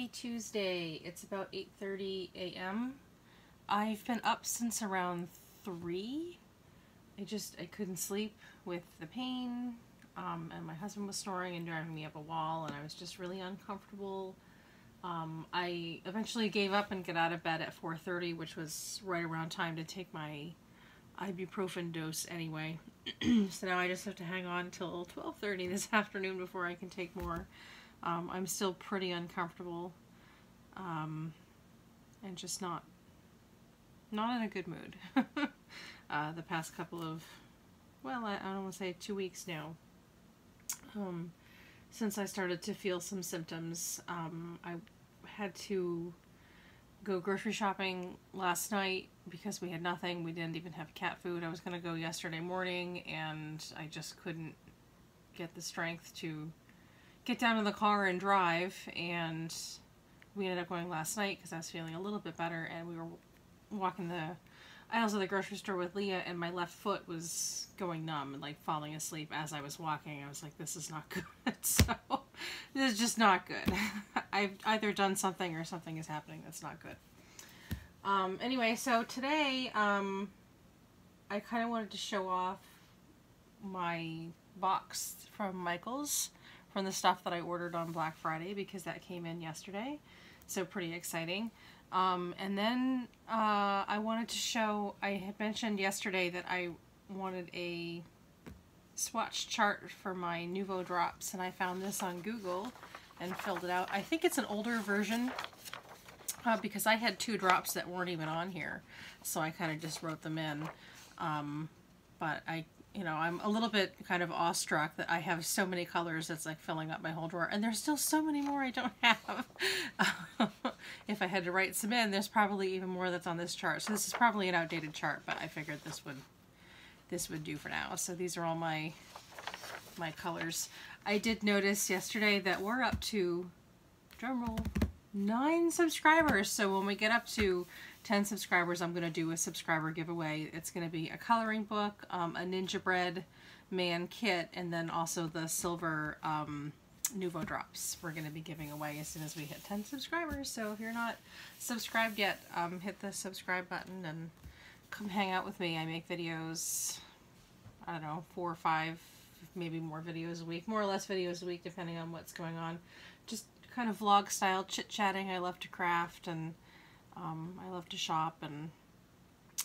Happy Tuesday. It's about 8:30 a.m. I've been up since around 3. I couldn't sleep with the pain, and my husband was snoring and driving me up a wall, and I was just really uncomfortable. I eventually gave up and got out of bed at 4:30, which was right around time to take my ibuprofen dose anyway. So now I just have to hang on till 12:30 this afternoon before I can take more. I'm still pretty uncomfortable, and just not in a good mood. The past couple of, well, I don't want to say 2 weeks now, since I started to feel some symptoms. I had to go grocery shopping last night because we had nothing. We didn't even have cat food. I was going to go yesterday morning, and I just couldn't get the strength to get down in the car and drive, and we ended up going last night because I was feeling a little bit better, and we were walking the aisles of the grocery store with Leah, and my left foot was going numb and like falling asleep as I was walking. I was like, this is not good. So this is just not good. I've either done something or something is happening that's not good. Anyway, so today I kind of wanted to show off my box from Michael's, from the stuff that I ordered on Black Friday, because that came in yesterday, so pretty exciting. And then I wanted to show, I had mentioned yesterday that I wanted a swatch chart for my Nuvo drops, and I found this on Google and filled it out. I think it's an older version, because I had 2 drops that weren't even on here, so I kind of just wrote them in. But I'm a little bit kind of awestruck that I have so many colors that's like filling up my whole drawer, and there's still so many more I don't have. If I had to write some in, there's probably even more that's on this chart. So this is probably an outdated chart, but I figured this would do for now. So these are all my colors. I did notice yesterday that we're up to, drumroll, 9 subscribers. So when we get up to 10 subscribers, I'm going to do a subscriber giveaway. It's going to be a coloring book, a Ninja Bread Man kit, and then also the silver Nuvo drops we're going to be giving away as soon as we hit 10 subscribers. So if you're not subscribed yet, hit the subscribe button and come hang out with me. I make videos, I don't know, 4 or 5, maybe more videos a week, more or less videos a week, depending on what's going on. Just kind of vlog style chit-chatting. I love to craft, and I love to shop, and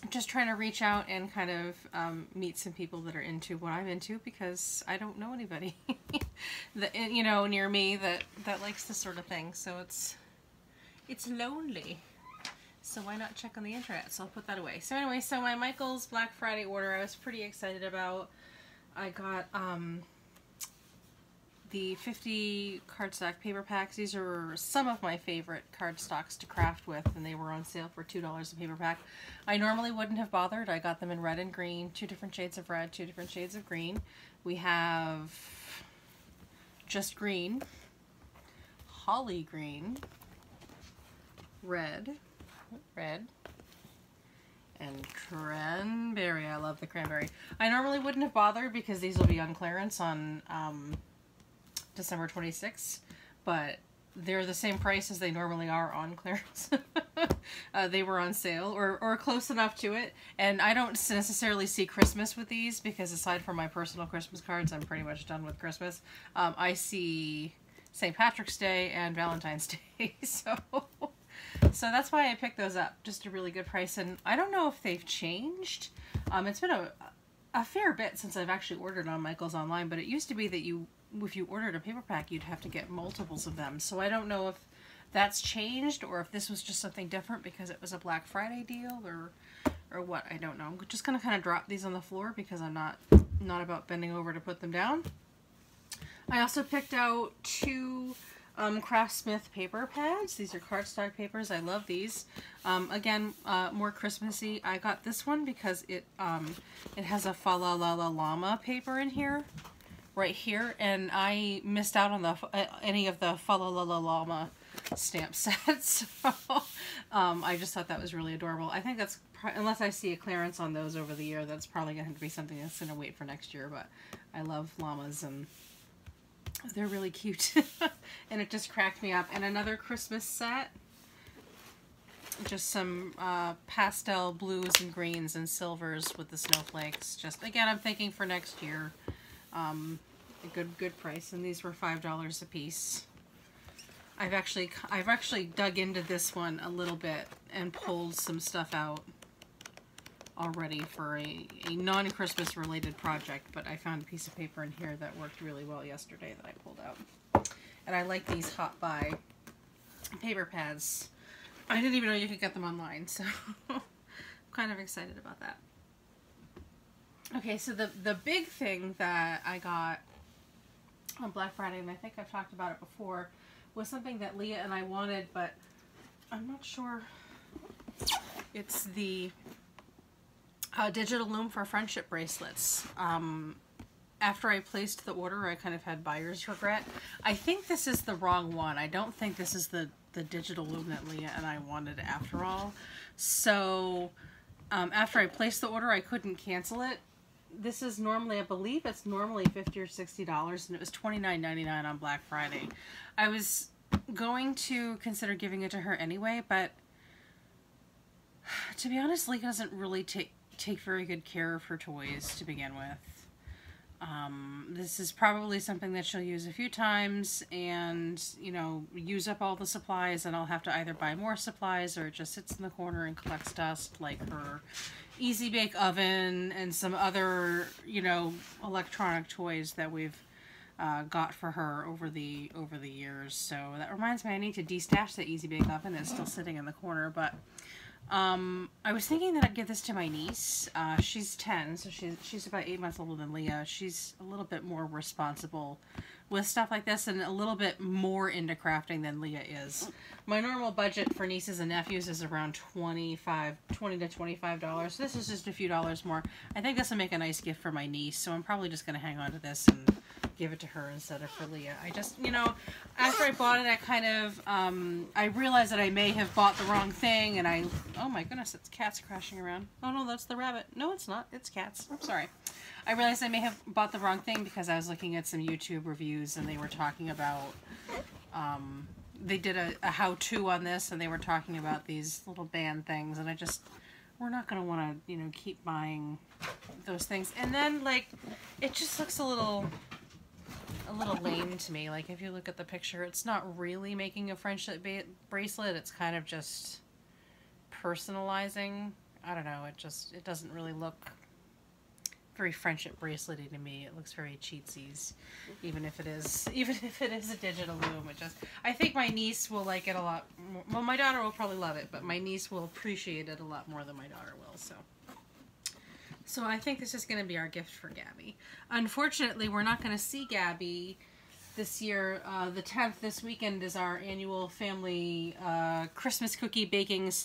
just trying to reach out and kind of meet some people that are into what I'm into, because I don't know anybody that, near me that likes this sort of thing. So it's lonely. So why not check on the internet? So I'll put that away. So anyway, so my Michael's Black Friday order I was pretty excited about. I got the 50 cardstock paper packs. These are some of my favorite cardstocks to craft with, and they were on sale for $2 a paper pack. I normally wouldn't have bothered. I got them in red and green, 2 different shades of red, 2 different shades of green. We have just green, holly green, red, and cranberry. I love the cranberry. I normally wouldn't have bothered because these will be on clearance on December 26th, but they're the same price as they normally are on clearance. They were on sale, or close enough to it, and I don't necessarily see Christmas with these, because aside from my personal Christmas cards, I'm pretty much done with Christmas. I see St. Patrick's Day and Valentine's Day, so that's why I picked those up. Just a really good price, and I don't know if they've changed. It's been a fair bit since I've actually ordered on Michael's online, but it used to be that if you ordered a paper pack, you'd have to get multiples of them. So I don't know if that's changed, or if this was just something different because it was a Black Friday deal, or what. I don't know. I'm just gonna kind of drop these on the floor because I'm not about bending over to put them down. I also picked out 2 Craftsmith paper pads. These are cardstock papers. I love these. Again, more Christmassy. I got this one because it has a Fa La La La Llama paper in here, right here, and I missed out on any of the Fa La La La Llama stamp sets. So I just thought that was really adorable. I think that's, unless I see a clearance on those over the year, that's probably going to be something that's going to wait for next year. But I love llamas, and They're really cute. And it just cracked me up. And another Christmas set. Just some pastel blues and greens and silvers with the snowflakes. Just, again, I'm thinking for next year. A good price. And these were $5 a piece. I've actually dug into this one a little bit and pulled some stuff out already for a non-Christmas related project, but I found a piece of paper in here that worked really well yesterday that I pulled out. And I like these Hot Buy paper pads. I didn't even know you could get them online, so I'm kind of excited about that. Okay, so the big thing that I got on Black Friday, and I think I've talked about it before, was something that Leah and I wanted, but I'm not sure. It's the digital loom for friendship bracelets. After I placed the order, I kind of had buyer's regret. I think this is the wrong one. I don't think this is the digital loom that Leah and I wanted after all. So after I placed the order, I couldn't cancel it. This is normally, I believe it's normally $50 or $60, and it was $29.99 on Black Friday. I was going to consider giving it to her anyway, but to be honest, Leah doesn't really take very good care of her toys to begin with. This is probably something that she'll use a few times and, you know, use up all the supplies, and I'll have to either buy more supplies or it just sits in the corner and collects dust, like her Easy Bake Oven and some other, you know, electronic toys that we've got for her over the years. So that reminds me, I need to destash the Easy Bake Oven. It's still sitting in the corner, but I was thinking that I'd give this to my niece. She's 10, so she's about 8 months older than Leah. She's a little bit more responsible with stuff like this and a little bit more into crafting than Leah is. My normal budget for nieces and nephews is around $20 to $25. This is just a few dollars more. I think this will make a nice gift for my niece, so I'm probably just going to hang on to this and give it to her instead of for Leah. I just, you know, after I bought it, I kind of, I realized that I may have bought the wrong thing, and oh my goodness, it's cats crashing around. Oh no, that's the rabbit. No, it's not. It's cats. I'm sorry. I realized I may have bought the wrong thing because I was looking at some YouTube reviews, and they were talking about, they did a how-to on this, and they were talking about these little band things, and we're not going to want to, you know, keep buying those things. And then, like, it just looks a little lame to me. Like, if you look at the picture, it's not really making a friendship bracelet. It's kind of just personalizing. I don't know. It doesn't really look very friendship bracelety to me. It looks very cheatsies, even if it is a digital loom. I think my niece will like it a lot more. Well, my daughter will probably love it, but my niece will appreciate it a lot more than my daughter will. So I think this is going to be our gift for Gabby. Unfortunately, we're not going to see Gabby this year. The 10th, this weekend, is our annual family Christmas cookie baking /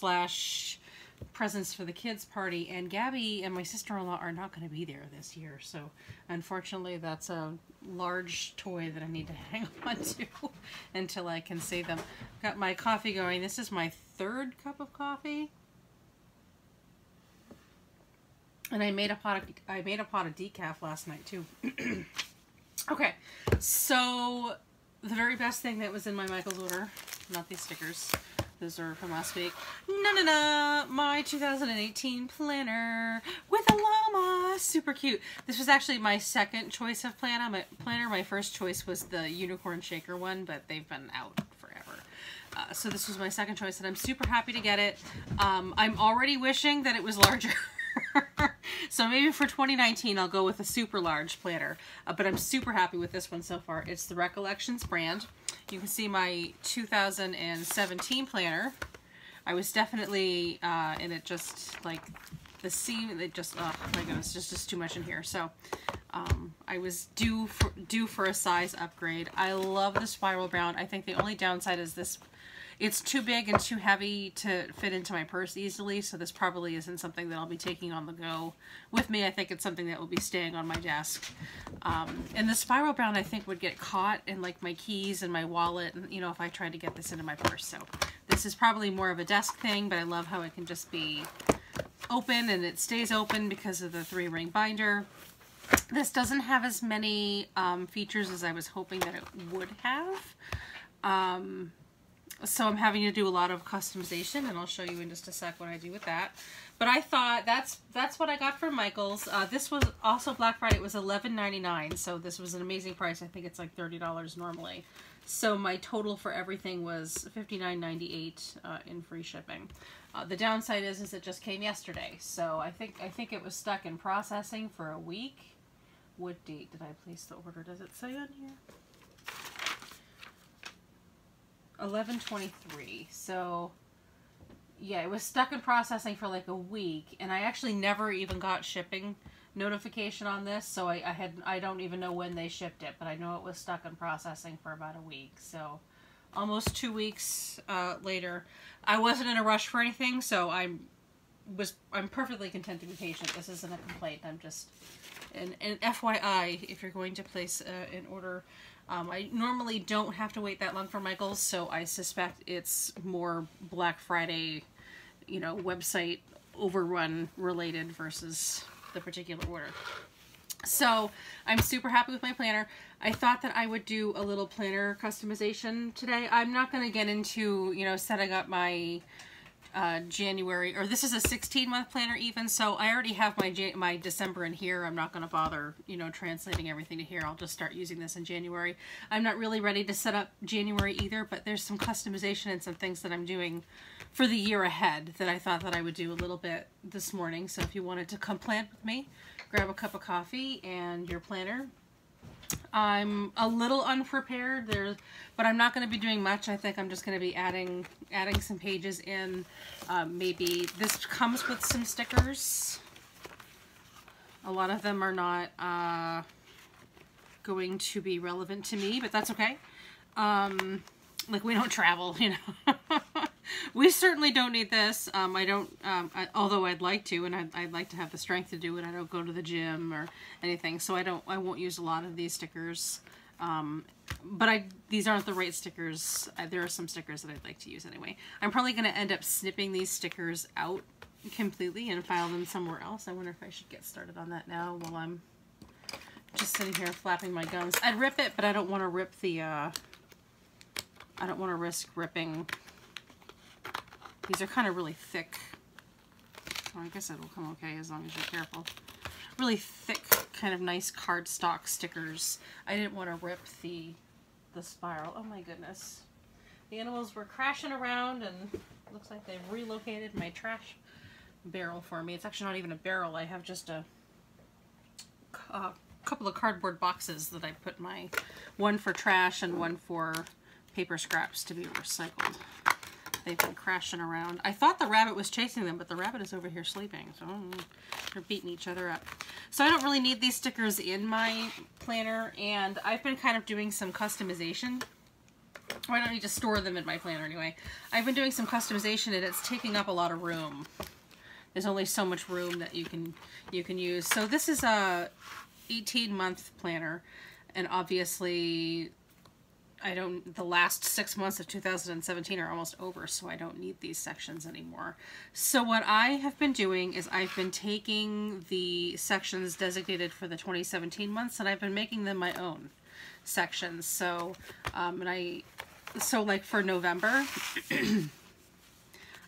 presents for the kids party, and Gabby and my sister-in-law are not going to be there this year. So unfortunately, that's a large toy that I need to hang on to until I can save them. Got my coffee going. This is my 3rd cup of coffee. And I made a pot of decaf last night too. Okay, so the very best thing that was in my Michael's order, not these stickers, those are from last week. My 2018 planner with a llama, super cute. This was actually my second choice of planner. My first choice was the unicorn shaker one, but they've been out forever. So this was my second choice, and I'm super happy to get it. I'm already wishing that it was larger. So maybe for 2019 I'll go with a super large planner, but I'm super happy with this one so far. It's the Recollections brand. You can see my 2017 planner. I was definitely and it just like the seam, it just, oh my goodness, just too much in here. So I was due for a size upgrade. I love the spiral bound. I think the only downside is this. It's too big and too heavy to fit into my purse easily, so this probably isn't something that I'll be taking on the go with me. I think it's something that will be staying on my desk. And the spiral bound, I think, would get caught in like my keys and my wallet, and, you know, if I tried to get this into my purse. So this is probably more of a desk thing, but I love how it can just be open, and it stays open because of the 3-ring binder. This doesn't have as many features as I was hoping that it would have. So I'm having to do a lot of customization, and I'll show you in just a sec what I do with that. But I thought that's what I got from Michaels. This was also Black Friday. It was $11.99, so this was an amazing price. I think it's like $30 normally. So my total for everything was $59.98 in free shipping. The downside is it just came yesterday, so I think it was stuck in processing for a week. What date did I place the order? Does it say on here? 11/23. So yeah, it was stuck in processing for like a week, and I actually never even got shipping notification on this, so I don't even know when they shipped it, but I know it was stuck in processing for about a week. So almost 2 weeks later. I wasn't in a rush for anything, so I'm perfectly content to be patient. This isn't a complaint. I'm just an FYI if you're going to place an order. I normally don't have to wait that long for Michaels, so I suspect it's more Black Friday, you know, website overrun related versus the particular order. So I'm super happy with my planner. I thought that I would do a little planner customization today. I'm not going to get into, you know, setting up my January, or this is a 16-month planner even, so I already have my December in here. I'm not going to bother, you know, translating everything to here. I'll just start using this in January. I'm not really ready to set up January either, but there's some customization and some things that I'm doing for the year ahead that I thought that I would do a little bit this morning. So if you wanted to come plan with me, grab a cup of coffee and your planner. I'm a little unprepared there, but I'm not going to be doing much. I think I'm just going to be adding some pages in. Maybe this comes with some stickers. A lot of them are not going to be relevant to me, but that's okay. Like, we don't travel, you know. We certainly don't need this. Although I'd like to, and I'd like to have the strength to do it. I don't go to the gym or anything, so I won't use a lot of these stickers. But these aren't the right stickers. There are some stickers that I'd like to use anyway. I'm probably going to end up snipping these stickers out completely and file them somewhere else. I wonder if I should get started on that now while I'm just sitting here flapping my gums. I'd rip it, but I don't want to rip the, I don't want to risk ripping. These are kind of really thick. Well, I guess it'll come okay as long as you're careful. Really thick, kind of nice cardstock stickers. I didn't want to rip the spiral. Oh my goodness. The animals were crashing around, and looks like they've relocated my trash barrel for me. It's actually not even a barrel. I have just a couple of cardboard boxes that I put one for trash and one for paper scraps to be recycled. They've been crashing around. I thought the rabbit was chasing them, but the rabbit is over here sleeping, so they're beating each other up. So I don't really need these stickers in my planner, and I've been kind of doing some customization. Well, I don't need to store them in my planner anyway. I've been doing some customization, and it's taking up a lot of room. There's only so much room that you can use. So this is a 18-month planner, and obviously the last 6 months of 2017 are almost over, so I don't need these sections anymore. So what I have been doing is I've been taking the sections designated for the 2017 months, and I've been making them my own sections. So, so like for November,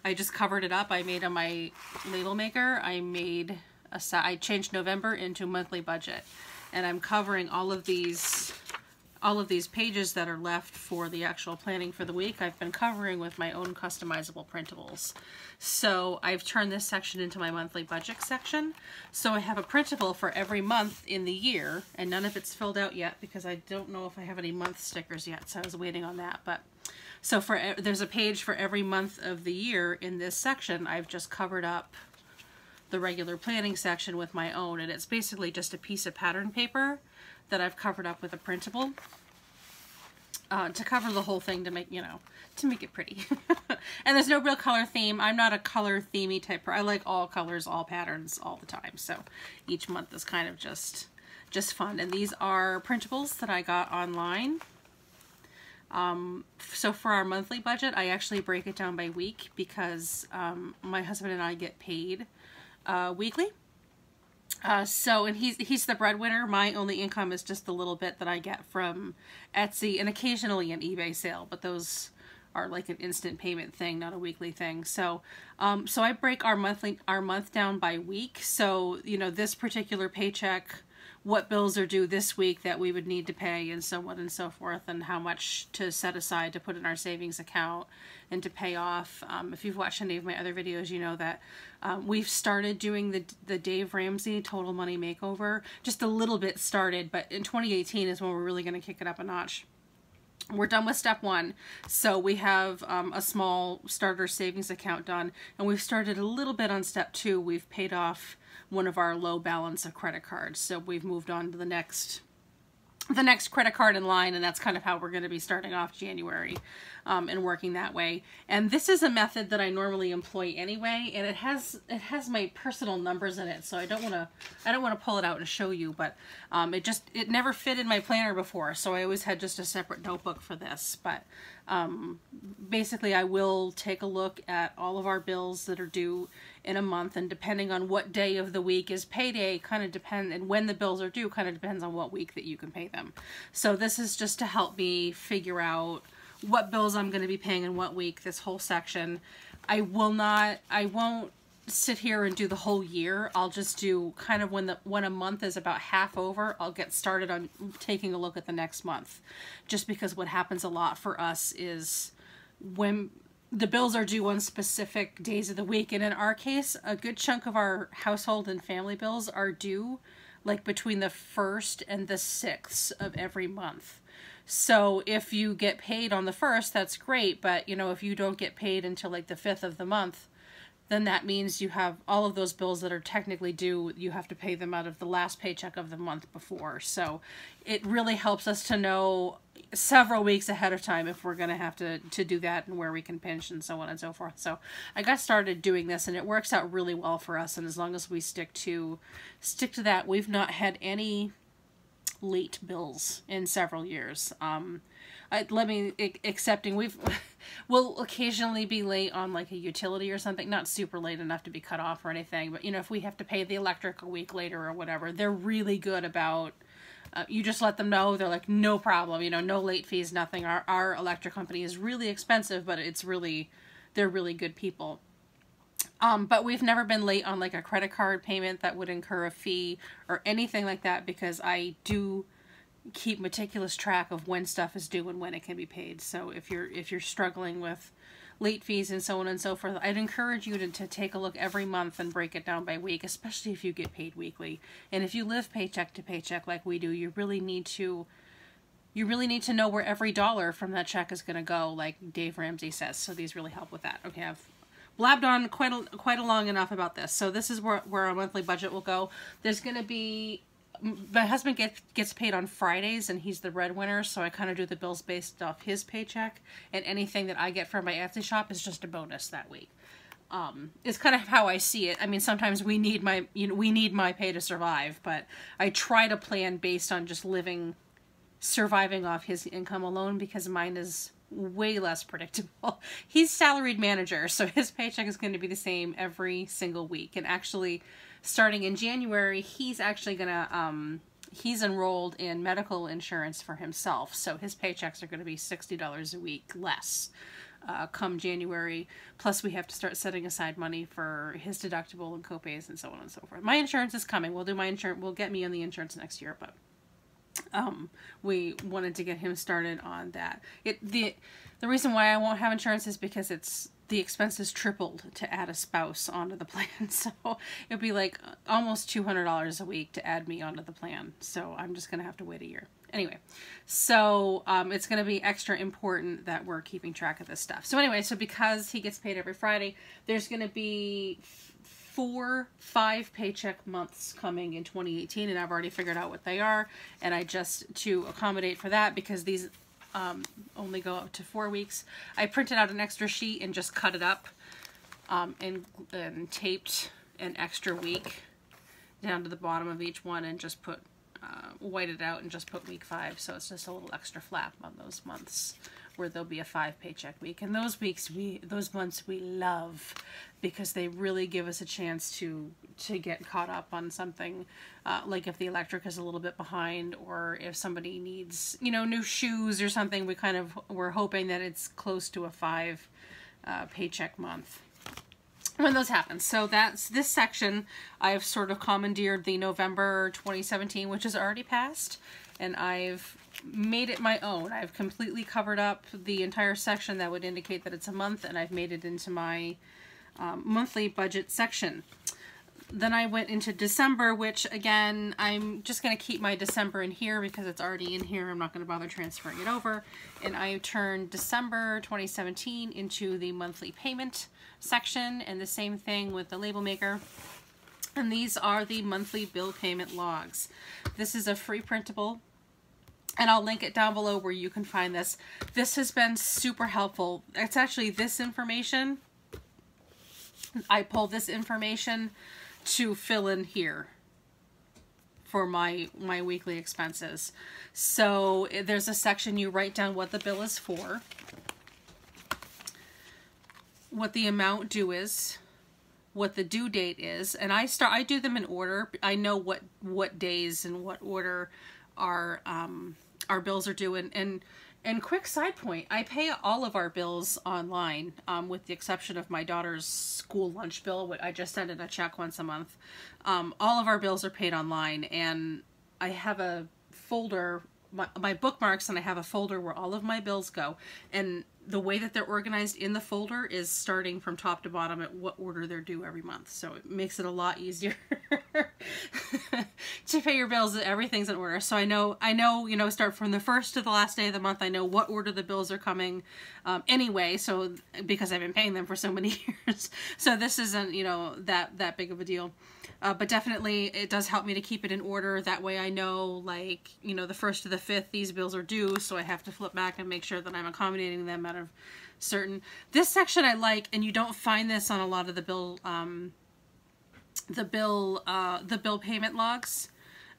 I just covered it up. I made on my label maker, I changed November into monthly budget, and I'm covering all of these pages that are left for the actual planning for the week. I've been covering with my own customizable printables. So I've turned this section into my monthly budget section. So I have a printable for every month in the year, and none of it's filled out yet because I don't know if I have any month stickers yet, so I was waiting on that. But so there's a page for every month of the year in this section. I've just covered up the regular planning section with my own, and it's basically just a piece of pattern paper that I've covered up with a printable to cover the whole thing to make, to make it pretty. And there's no real color theme. I'm not a color themey type. I like all colors, all patterns, all the time. So each month is kind of just fun. And these are printables that I got online. So for our monthly budget, I actually break it down by week because my husband and I get paid weekly. And he's the breadwinner. My only income is just the little bit that I get from Etsy and occasionally an eBay sale, but those are like an instant payment thing, not a weekly thing. So, so I break our month down by week. So, you know, this particular paycheck, what bills are due this week that we would need to pay, and so on and so forth, and how much to set aside to put in our savings account and to pay off. If you've watched any of my other videos, you know that we've started doing the Dave Ramsey Total Money Makeover. Just a little bit started, but in 2018 is when we're really going to kick it up a notch. We're done with step 1, so we have a small starter savings account done, and we've started a little bit on step 2. We've paid off one of our low balance of credit cards, so we've moved on to the next credit card in line, and that's kind of how we're going to be starting off January, and working that way. And this is a method that I normally employ anyway, and it has my personal numbers in it, so I don't want to pull it out and show you, but it never fit in my planner before, so I always had just a separate notebook for this. But basically I will take a look at all of our bills that are due in a month, and depending on what day of the week is payday, and when the bills are due kind of depends on what week that you can pay them. So this is just to help me figure out what bills I'm going to be paying in what week, this whole section. I won't sit here and do the whole year. I'll just do kind of when a month is about half over, I'll get started on taking a look at the next month. Just because what happens a lot for us is when the bills are due on specific days of the week, and in our case, a good chunk of our household and family bills are due like between the 1st and the 6th of every month. So if you get paid on the 1st, that's great, but you know, if you don't get paid until like the 5th of the month, then that means you have all of those bills that are technically due, you have to pay them out of the last paycheck of the month before. So it really helps us to know several weeks ahead of time if we're going to have to do that, and where we can pinch and so on and so forth. So I got started doing this, and it works out really well for us, and as long as we stick to that, we've not had any late bills in several years. We'll occasionally be late on like a utility or something, not super late enough to be cut off or anything, but you know, if we have to pay the electric a week later or whatever, they're really good about, you just let them know, they're like, no problem, you know, no late fees, nothing. Our electric company is really expensive, but they're really good people. But we've never been late on like a credit card payment that would incur a fee or anything like that, because I do keep meticulous track of when stuff is due and when it can be paid. So if you're struggling with late fees and so on and so forth, I'd encourage you to take a look every month and break it down by week, especially if you get paid weekly. And if you live paycheck to paycheck like we do, you really need to know where every dollar from that check is going to go, like Dave Ramsey says. So these really help with that. Okay, I've blabbed on quite a long enough about this. So this is where our monthly budget will go. There's going to be, my husband gets paid on Fridays, and he's the breadwinner, so I kind of do the bills based off his paycheck, and anything that I get from my Etsy shop is just a bonus that week. It's kind of how I see it. I mean, sometimes we need my pay to survive, but I try to plan based on just surviving off his income alone, because mine is way less predictable. He's salaried manager, so his paycheck is going to be the same every single week. And actually, starting in January, he's actually gonna he's enrolled in medical insurance for himself, so his paychecks are going to be $60 a week less come January. Plus, we have to start setting aside money for his deductible and copays and so on and so forth. My insurance is coming. We'll do my insurance. We'll get me on the insurance next year, but we wanted to get him started on that. The reason why I won't have insurance is because the expenses tripled to add a spouse onto the plan. So it'd be like almost $200 a week to add me onto the plan. So I'm just going to have to wait a year. Anyway, so it's going to be extra important that we're keeping track of this stuff. So anyway, so because he gets paid every Friday, there's going to be 5 paycheck months coming in 2018, and I've already figured out what they are, and to accommodate for that, because these only go up to 4 weeks, I printed out an extra sheet and just cut it up and taped an extra week down to the bottom of each one, and just put whited out and just put week 5, so it's just a little extra flap on those months where there'll be a 5 paycheck week. And those months we love, because they really give us a chance to to get caught up on something, like if the electric is a little bit behind, or if somebody needs, you know, new shoes or something. We're hoping that it's close to a 5 paycheck month when those happen. So that's this section. I've sort of commandeered the November 2017, which is already passed, and I've made it my own. I've completely covered up the entire section that would indicate that it's a month, and I've made it into my monthly budget section. Then I went into December, which again, I'm just going to keep my December in here because it's already in here. I'm not going to bother transferring it over. And I turned December 2017 into the monthly payment section, and the same thing with the label maker. And these are the monthly bill payment logs. This is a free printable, and I'll link it down below where you can find this. This has been super helpful. It's actually this information. I pulled this information to fill in here for my weekly expenses. So there's a section you write down what the bill is for, what the amount due is, what the due date is, and I do them in order. I know what days and what order our bills are due. And quick side point, I pay all of our bills online, with the exception of my daughter's school lunch bill. I just send in a check once a month. All of our bills are paid online, and I have a folder, my bookmarks, and I have a folder where all of my bills go. And the way that they're organized in the folder is starting from top to bottom at what order they're due every month. So it makes it a lot easier to pay your bills. Everything's in order. So I know, you know, start from the first to the last day of the month. I know what order the bills are coming anyway. So because I've been paying them for so many years. So this isn't, you know, that big of a deal. But definitely it does help me to keep it in order. That way I know, like, you know, the 1st to the 5th, these bills are due. So I have to flip back and make sure that I'm accommodating them out of certain. This section I like, and you don't find this on a lot of the bill payment logs,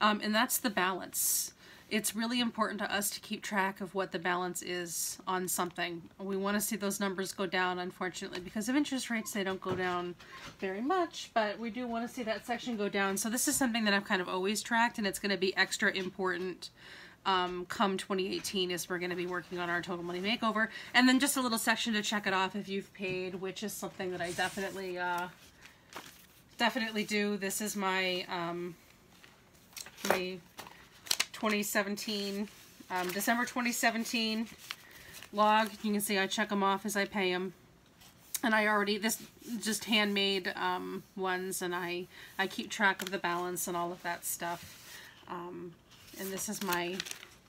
and that's the balance. It's really important to us to keep track of what the balance is on something. We want to see those numbers go down. Unfortunately, because of interest rates, they don't go down very much, but we do want to see that section go down. So this is something that I've kind of always tracked, and it's going to be extra important come 2018, as we're going to be working on our total money makeover. And then just a little section to check it off if you've paid, which is something that I definitely do. This is my my 2017 December 2017 log. You can see I check them off as I pay them, and this just handmade ones, and I keep track of the balance and all of that stuff. And this is my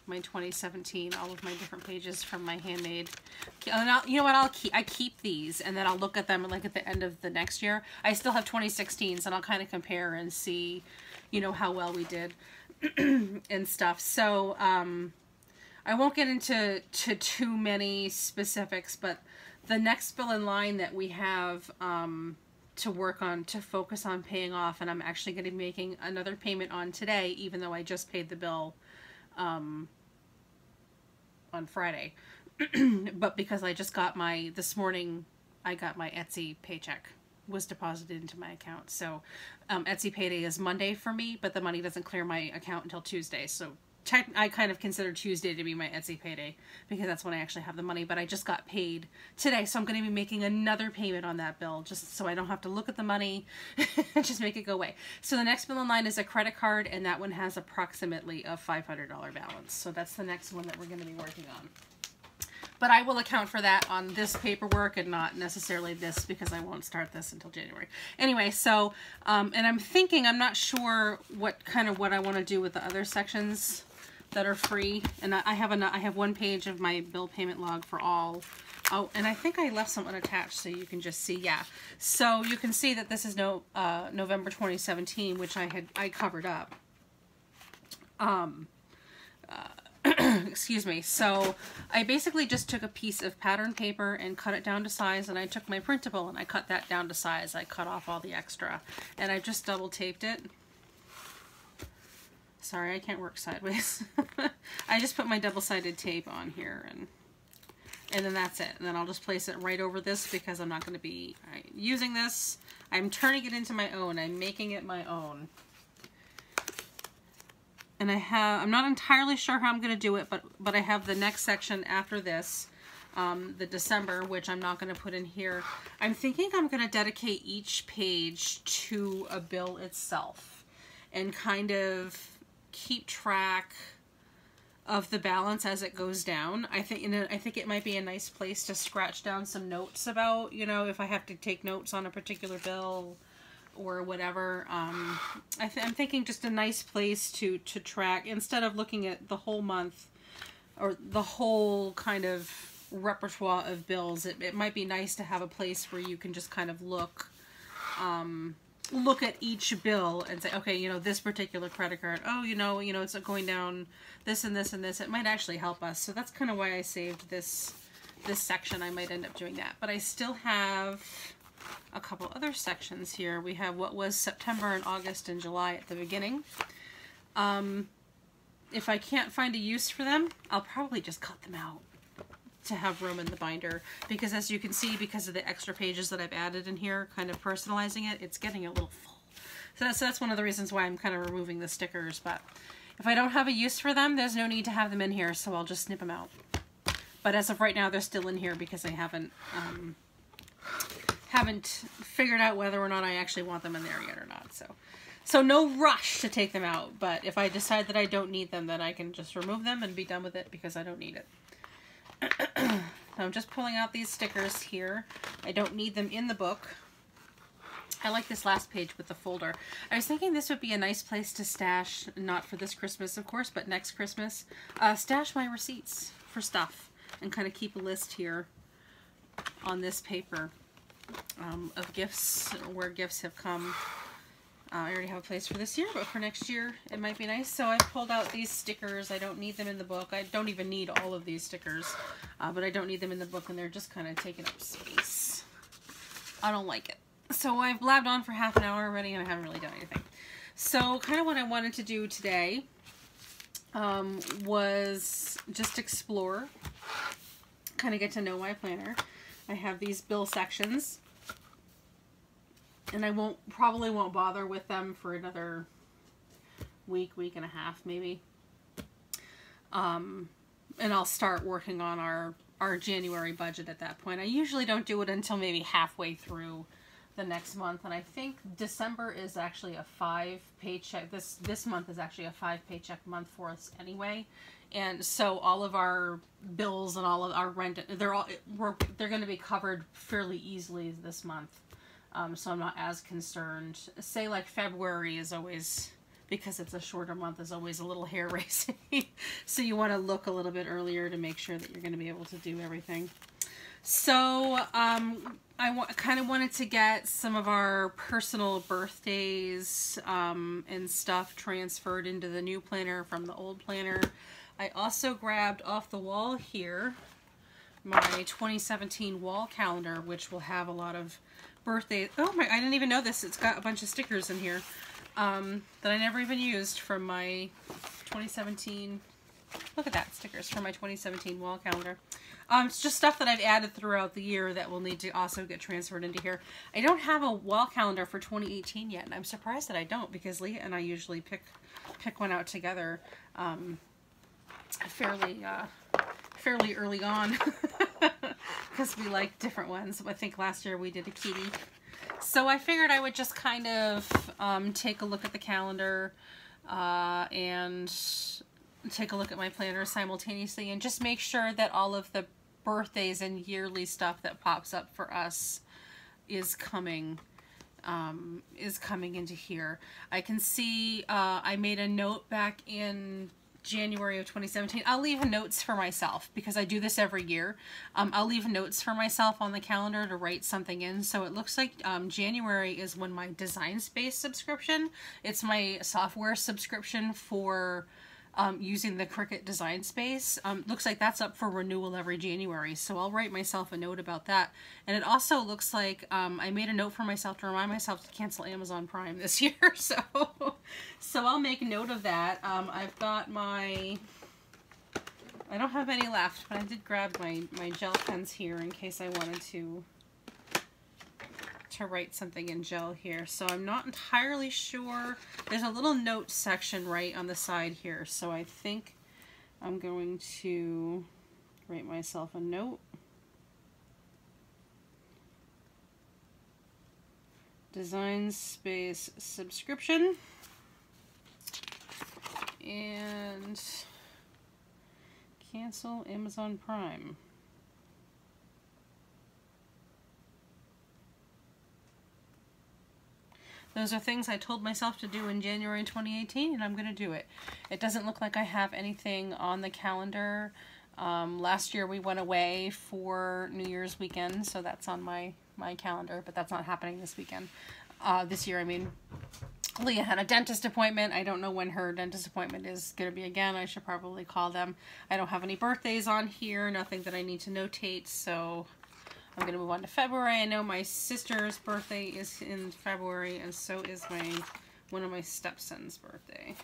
2017, all of my different pages from my handmade. And you know what, I keep these, and then I'll look at them like at the end of the next year. I still have 2016s, and I'll kind of compare and see, you know, how well we did and stuff. So I won't get into too many specifics, but the next bill in line that we have to work on, to focus on paying off, and I'm actually going to be making another payment on today, even though I just paid the bill on Friday. But because I just got this morning I got my Etsy paycheck was deposited into my account. So Etsy payday is Monday for me, but the money doesn't clear my account until Tuesday. So I kind of consider Tuesday to be my Etsy payday because that's when I actually have the money, but I just got paid today. So I'm going to be making another payment on that bill just so I don't have to look at the money and just make it go away. So the next bill in line is a credit card, and that one has approximately a $500 balance. So that's the next one that we're going to be working on. But I will account for that on this paperwork and not necessarily this, because I won't start this until January. Anyway, so, and I'm thinking, I'm not sure what I want to do with the other sections that are free. And I have one page of my bill payment log for all. Oh, and I think I left some unattached so you can just see. Yeah. So you can see that this is November 2017, which I covered up. Excuse me. So I basically just took a piece of pattern paper and cut it down to size, and I took my printable and I cut that down to size. I cut off all the extra, and I just double taped it. Sorry, I can't work sideways. I just put my double-sided tape on here, and then that's it. And then I'll just place it right over this because I'm not going to be using this. I'm turning it into my own. I'm making it my own. And I'm not entirely sure how I'm going to do it, but I have the next section after this, the December, which I'm not going to put in here. I'm thinking I'm going to dedicate each page to a bill itself and kind of keep track of the balance as it goes down. I think it might be a nice place to scratch down some notes about, you know, if I have to take notes on a particular bill or whatever. I'm thinking just a nice place to track instead of looking at the whole month or the whole kind of repertoire of bills. It might be nice to have a place where you can just kind of look at each bill and say, okay, you know, this particular credit card, oh, you know, it's going down this and this and this. It might actually help us. So that's kind of why I saved this section. I might end up doing that, but I still have a couple other sections here. We have what was September and August and July at the beginning. If I can't find a use for them, I'll probably just cut them out to have room in the binder, because as you can see, because of the extra pages that I've added in here, kind of personalizing it, it's getting a little full. So that's one of the reasons why I'm kind of removing the stickers. But if I don't have a use for them, there's no need to have them in here, so I'll just snip them out. But as of right now, they're still in here because I haven't figured out whether or not I actually want them in there yet or not. So no rush to take them out, but if I decide that I don't need them, then I can just remove them and be done with it because I don't need it. I'm just pulling out these stickers here. I don't need them in the book. I like this last page with the folder. I was thinking this would be a nice place to stash, not for this Christmas, of course, but next Christmas, stash my receipts for stuff and kind of keep a list here on this paper of gifts, where gifts have come. I already have a place for this year, but for next year it might be nice. So I pulled out these stickers. I don't need them in the book. I don't even need all of these stickers, but I don't need them in the book, and they're just kind of taking up space. I don't like it. So I've blabbed on for half an hour already, and I haven't really done anything. So kind of what I wanted to do today was just explore, kind of get to know my planner. I have these bill sections, and I probably won't bother with them for another week and a half maybe. And I'll start working on our January budget at that point. I usually don't do it until maybe halfway through the next month, and I think December is actually a 5 paycheck. This month is actually a 5 paycheck month for us anyway. And so all of our bills and all of our rent, they're going to be covered fairly easily this month. So I'm not as concerned. Say like February is always, because it's a shorter month, is always a little hair raising. So you want to look a little bit earlier to make sure that you're going to be able to do everything. So I kind of wanted to get some of our personal birthdays and stuff transferred into the new planner from the old planner. I also grabbed off the wall here my 2017 wall calendar, which will have a lot of birthdays. Oh my, I didn't even know this. It's got a bunch of stickers in here that I never even used from my 2017. Look at that, stickers from my 2017 wall calendar. It's just stuff that I've added throughout the year that will need to also get transferred into here. I don't have a wall calendar for 2018 yet, and I'm surprised that I don't, because Leah and I usually pick one out together fairly early on because we like different ones. I think last year we did a kitty. So I figured I would just kind of take a look at the calendar and take a look at my planner simultaneously and just make sure that all of the birthdays and yearly stuff that pops up for us is coming into here. I can see I made a note back in January of 2017. I'll leave notes for myself because I do this every year. I'll leave notes for myself on the calendar to write something in. So it looks like January is when my Design Space subscription, it's my software subscription for using the Cricut Design Space. Looks like that's up for renewal every January, so I'll write myself a note about that. And it also looks like I made a note for myself to remind myself to cancel Amazon Prime this year, so I'll make note of that. I've got my, I don't have any left, but I did grab my gel pens here in case I wanted to to write something in gel here, so I'm not entirely sure. There's a little note section right on the side here, so I think I'm going to write myself a note. Design space subscription. And cancel Amazon Prime. Those are things I told myself to do in January 2018, and I'm going to do it. It doesn't look like I have anything on the calendar. Last year we went away for New Year's weekend, so that's on my calendar, but that's not happening this weekend. This year, I mean. Leah had a dentist appointment. I don't know when her dentist appointment is going to be again. I should probably call them. I don't have any birthdays on here, nothing that I need to notate, so I'm going to move on to February. I know my sister's birthday is in February, and so is one of my stepson's birthday.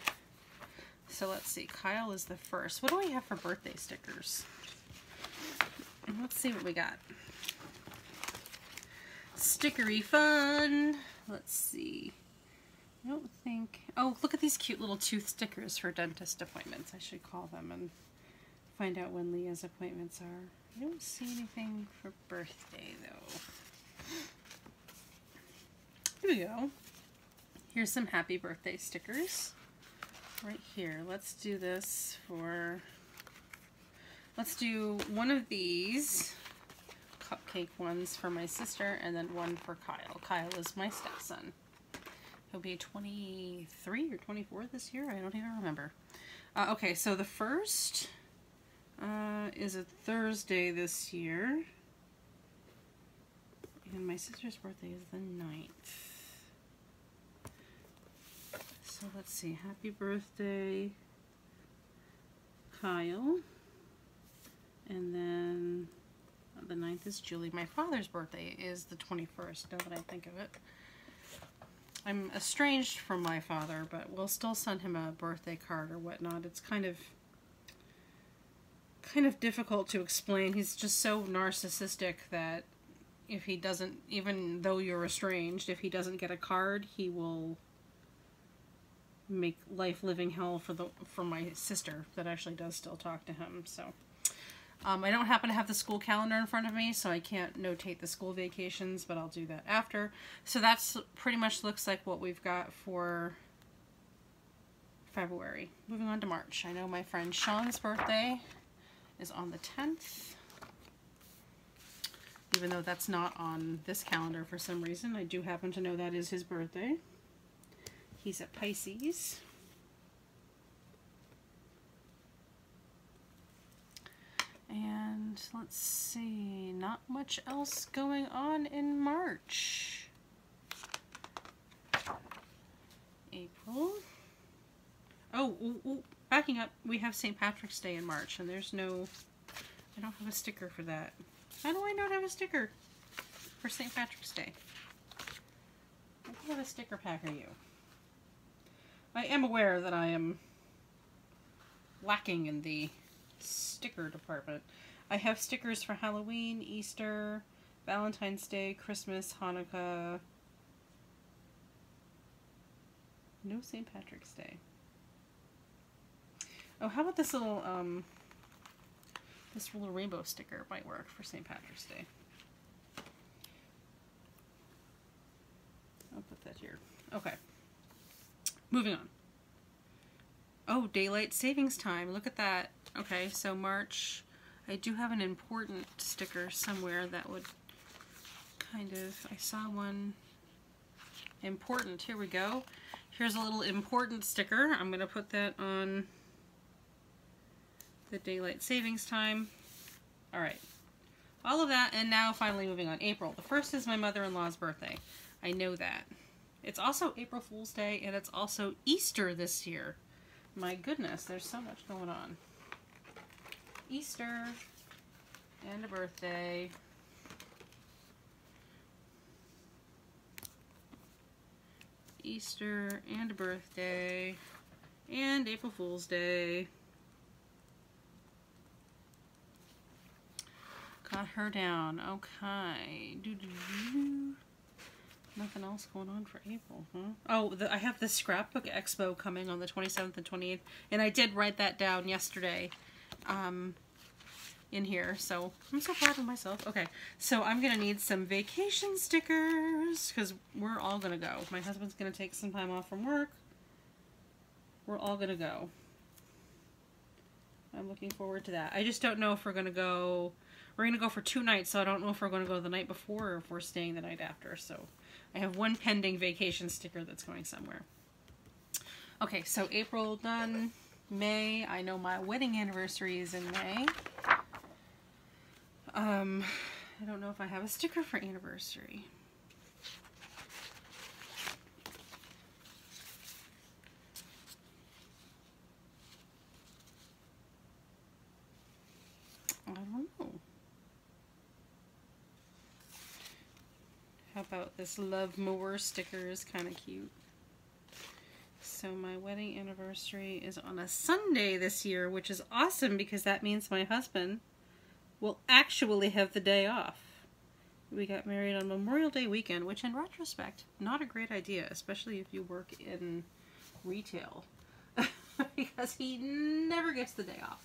So let's see. Kyle is the first. What do I have for birthday stickers? Let's see what we got. Stickery fun. Let's see. I don't think... Oh, look at these cute little tooth stickers for dentist appointments. I should call them and find out when Leah's appointments are. I don't see anything for birthday, though. Here we go. Here's some happy birthday stickers. Right here. Let's do this for... Let's do one of these cupcake ones for my sister and then one for Kyle. Kyle is my stepson. He'll be 23 or 24 this year. I don't even remember. Okay, so the first is a Thursday this year. And my sister's birthday is the 9th. So let's see. Happy birthday, Kyle. And then the 9th is Julie. My father's birthday is the 21st, now that I think of it. I'm estranged from my father, but we'll still send him a birthday card or whatnot. It's kind of difficult to explain. He's just so narcissistic that if he doesn't, even though you're estranged, if he doesn't get a card, he will make life living hell for my sister that actually does still talk to him. So I don't happen to have the school calendar in front of me, so I can't notate the school vacations, but I'll do that after. So that's pretty much looks like what we've got for February. Moving on to March. I know my friend Sean's birthday is on the 10th. Even though that's not on this calendar for some reason, I do happen to know that is his birthday. He's a Pisces. And let's see, not much else going on in March. April. Oh, backing up, we have St. Patrick's Day in March, and there's no, I don't have a sticker for that. How do I not have a sticker for St. Patrick's Day? What a sticker pack are you? I am aware that I am lacking in the sticker department. I have stickers for Halloween, Easter, Valentine's Day, Christmas, Hanukkah. No St. Patrick's Day. Oh, how about this little rainbow sticker might work for St. Patrick's Day. I'll put that here. Okay. Moving on. Oh, daylight savings time. Look at that. Okay, so March, I do have an important sticker somewhere that would kind of, I saw one important. Here we go. Here's a little important sticker. I'm going to put that on the daylight savings time. All right. All of that, and now finally moving on. April. The first is my mother-in-law's birthday. I know that. It's also April Fool's Day, and it's also Easter this year. My goodness, there's so much going on. Easter and a birthday. Easter and a birthday. And April Fool's Day. Got her down. Okay. Nothing else going on for April, huh? Oh, I have the Scrapbook Expo coming on the 27th and 28th, and I did write that down yesterday in here, so I'm so proud of myself. Okay, so I'm going to need some vacation stickers, because we're all going to go. My husband's going to take some time off from work. We're all going to go. I'm looking forward to that. I just don't know if we're going to go... We're going to go for 2 nights, so I don't know if we're going to go the night before or if we're staying the night after, so... I have one pending vacation sticker that's going somewhere. Okay, so April done. May, I know my wedding anniversary is in May. I don't know if I have a sticker for anniversary. I don't know. How about this Love More sticker is kind of cute. So my wedding anniversary is on a Sunday this year, which is awesome because that means my husband will actually have the day off. We got married on Memorial Day weekend, which in retrospect, not a great idea, especially if you work in retail, because he never gets the day off.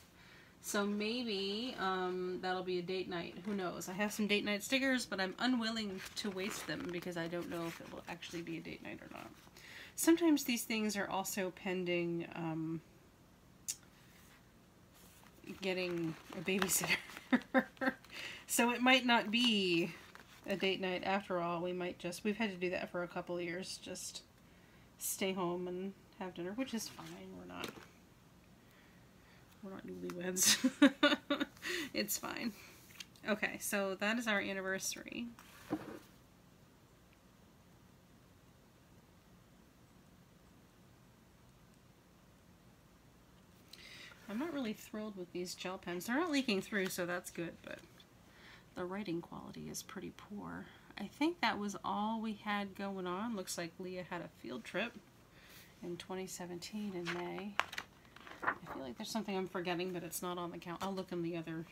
So maybe that'll be a date night. Who knows? I have some date night stickers, but I'm unwilling to waste them because I don't know if it will actually be a date night or not. Sometimes these things are also pending getting a babysitter. So it might not be a date night after all. We might just... We've had to do that for a couple of years. Just stay home and have dinner, which is fine. We're not newlyweds. It's fine. Okay, so that is our anniversary. I'm not really thrilled with these gel pens. They're not leaking through, so that's good, but the writing quality is pretty poor. I think that was all we had going on. Looks like Leah had a field trip in 2017 in May. I feel like there's something I'm forgetting, but it's not on the count. I'll look in the other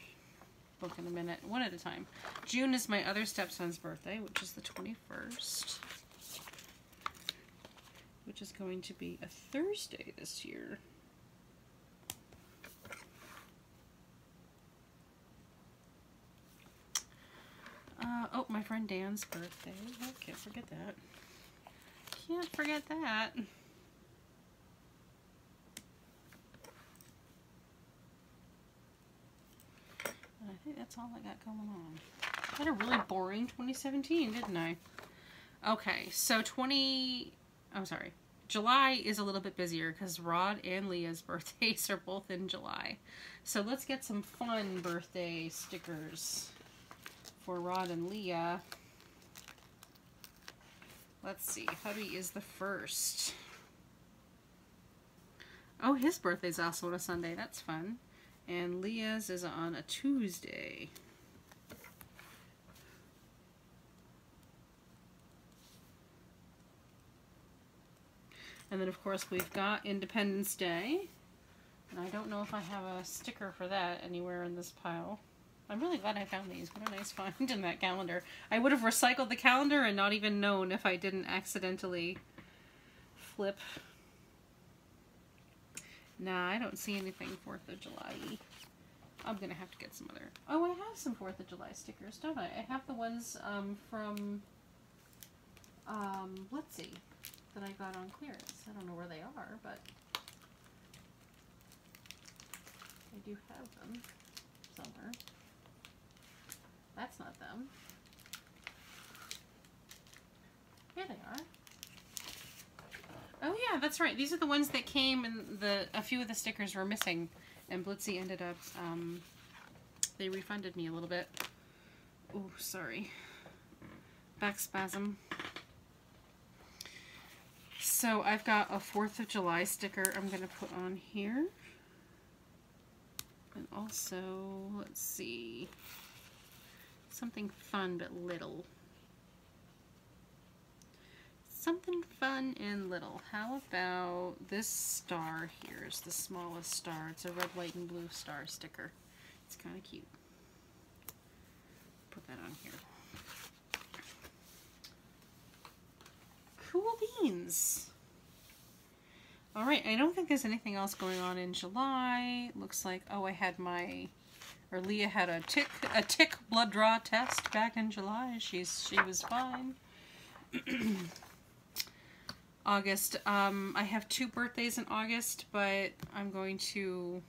book in a minute, one at a time. June is my other stepson's birthday, which is the 21st, which is going to be a Thursday this year. Oh, my friend Dan's birthday. Oh, can't forget that. Can't forget that. I think that's all I got going on. I had a really boring 2017, didn't I? Okay, so July is a little bit busier because Rod and Leah's birthdays are both in July. So let's get some fun birthday stickers for Rod and Leah. Let's see, hubby is the first. Oh, his birthday's also on a Sunday. That's fun. And Leah's is on a Tuesday. And then, of course, we've got Independence Day. And I don't know if I have a sticker for that anywhere in this pile. I'm really glad I found these. What a nice find in that calendar. I would have recycled the calendar and not even known if I didn't accidentally flip. Nah, I don't see anything 4th of July. I'm gonna have to get some other... Oh, I have some 4th of July stickers, don't I? I have the ones from... let's see, that I got on clearance. I don't know where they are, but... I do have them somewhere. That's not them. Here they are. Oh yeah, that's right. These are the ones that came and a few of the stickers were missing. And Blitzy ended up, they refunded me a little bit. Oh, sorry. Back spasm. So I've got a 4th of July sticker I'm going to put on here. And also, let's see, something fun but little. Something fun and little. How about this star here is the smallest star. It's a red, white, and blue star sticker. It's kind of cute. Put that on here. Cool beans. All right, I don't think there's anything else going on in July. Looks like, oh, I had Leah had a tick blood draw test back in July. She was fine. August, I have 2 birthdays in August, but I'm going to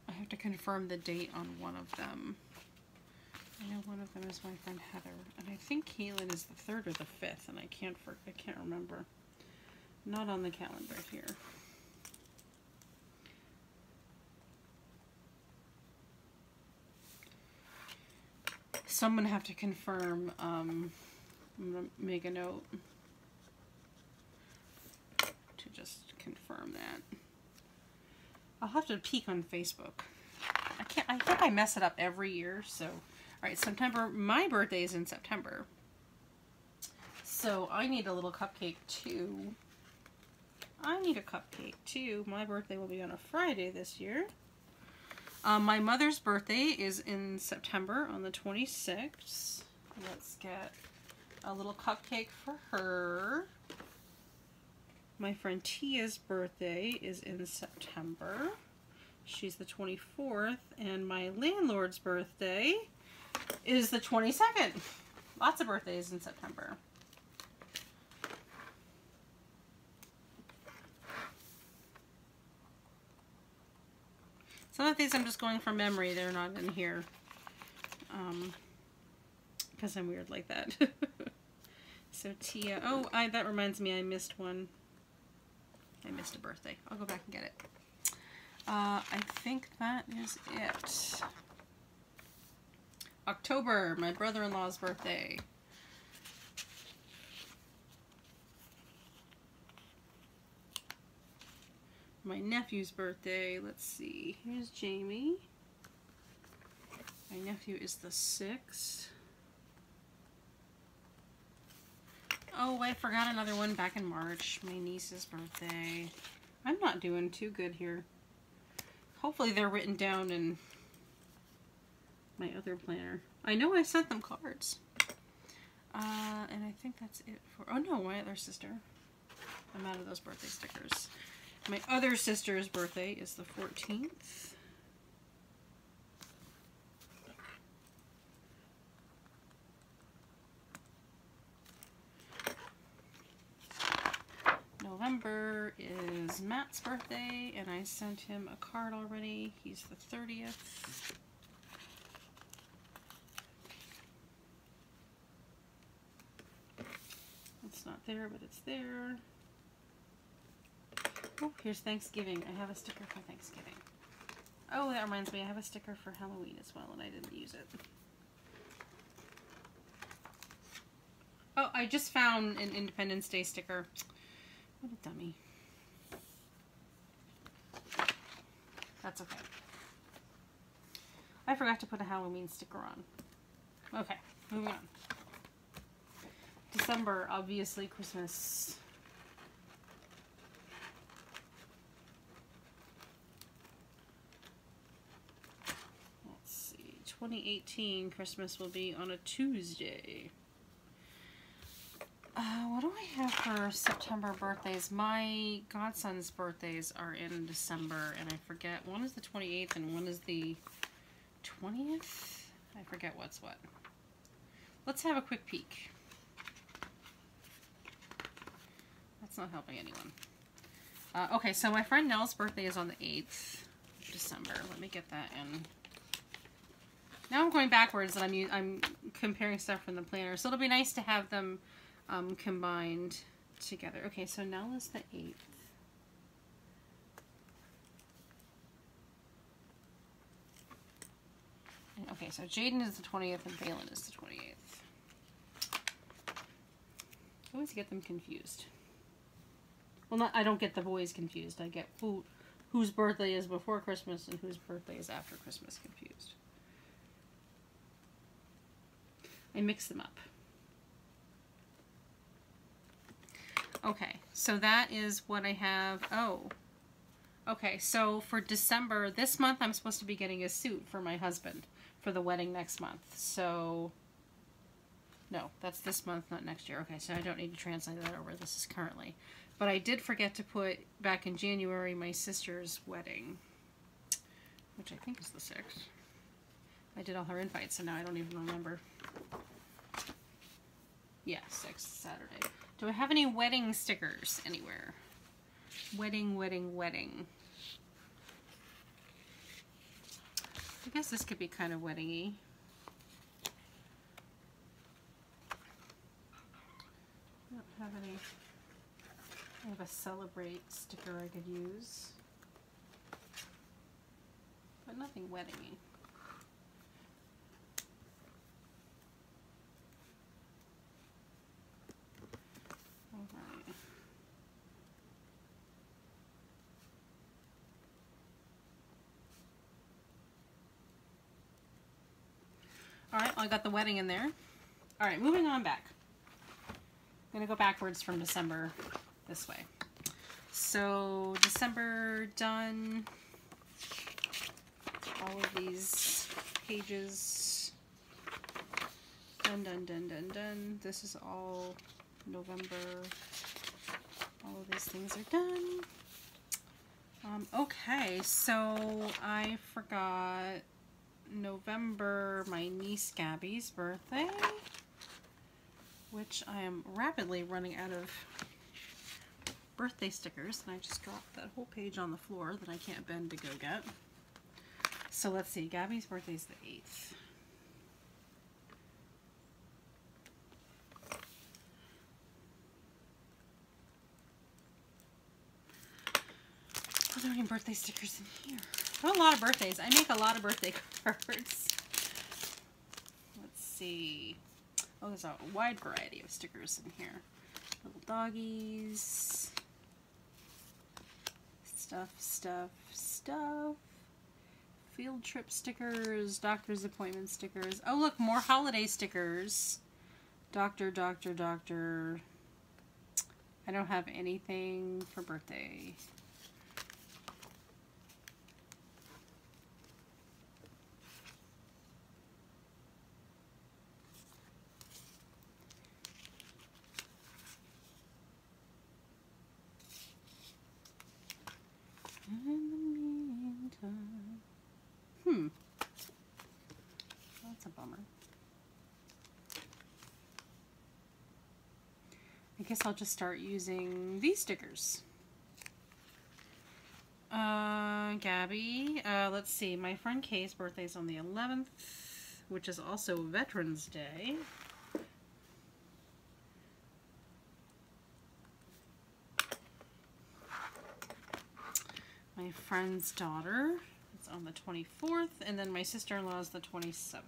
I have to confirm the date on one of them. I know one of them is my friend Heather, and I think Kaylin is the 3rd or the 5th, and I can't remember. Not on the calendar here. So I'm gonna have to confirm. I'm gonna make a note to just confirm that. I'll have to peek on Facebook. I think I mess it up every year, so. Alright, September, my birthday is in September. So I need a little cupcake too. I need a cupcake too. My birthday will be on a Friday this year. My mother's birthday is in September on the 26th. Let's get a little cupcake for her. My friend Tia's birthday is in September. She's the 24th. And my landlord's birthday is the 22nd. Lots of birthdays in September. Some of these I'm just going from memory. They're not in here. Because I'm weird like that. So Tia. Oh, that reminds me I missed one. I missed a birthday. I'll go back and get it. I think that is it. October, my brother-in-law's birthday. My nephew's birthday. Let's see. Here's Jamie. My nephew is the 6th. Oh, I forgot another one back in March. My niece's birthday. I'm not doing too good here. Hopefully they're written down in my other planner. I know I sent them cards. And I think that's it for... Oh no, my other sister. I'm out of those birthday stickers. My other sister's birthday is the 14th. November is Matt's birthday, and I sent him a card already. He's the 30th. It's not there, but it's there. Oh, here's Thanksgiving. I have a sticker for Thanksgiving. Oh, that reminds me, I have a sticker for Halloween as well, and I didn't use it. Oh, I just found an Independence Day sticker. What a dummy. That's okay. I forgot to put a Halloween sticker on. Okay, moving on. December, obviously Christmas. Let's see, 2018 Christmas will be on a Tuesday. What do I have for September birthdays? My godson's birthdays are in December, and I forget. One is the 28th and one is the 20th? I forget what's what. Let's have a quick peek. That's not helping anyone. Okay, so my friend Nell's birthday is on the 8th of December. Let me get that in. Now I'm going backwards, and I'm comparing stuff from the planner, so it'll be nice to have them combined together. Okay, so Nell is the 8th. Okay, so Jaden is the 20th and Balin is the 28th. I always get them confused. Well, I don't get the boys confused. I get whose birthday is before Christmas and whose birthday is after Christmas confused. I mix them up. Okay, so that is what I have. Oh, okay, so for December, this month I'm supposed to be getting a suit for my husband for the wedding next month. So, no, that's this month, not next year. Okay, so I don't need to translate that over. This is currently. But I did forget to put, back in January, my sister's wedding, which I think is the 6th. I did all her invites, so now I don't even remember. Yeah, 6th, Saturday. Do I have any wedding stickers anywhere? Wedding, wedding, wedding. I guess this could be kind of wedding-y. I don't have any. I have a celebrate sticker I could use, but nothing wedding-y. Alright, well, I got the wedding in there. Alright, moving on back. I'm going to go backwards from December this way. So, December done. All of these pages. Done, done, done, done, done. This is all November. All of these things are done. Okay, so I forgot November, my niece Gabby's birthday, which I am rapidly running out of birthday stickers, and I just dropped that whole page on the floor that I can't bend to go get. So let's see, Gabby's birthday is the 8th. Are there any birthday stickers in here? I have a lot of birthdays. I make a lot of birthday cards. Let's see. Oh, there's a wide variety of stickers in here. Little doggies. Stuff, stuff, stuff. Field trip stickers. Doctor's appointment stickers. Oh, look, more holiday stickers. Doctor, doctor, doctor. I don't have anything for birthday. In the meantime. That's a bummer. I guess I'll just start using these stickers. Gabby, let's see, my friend Kay's birthday is on the 11th, which is also Veterans Day. My friend's daughter is on the 24th, and then my sister-in-law is the 27th.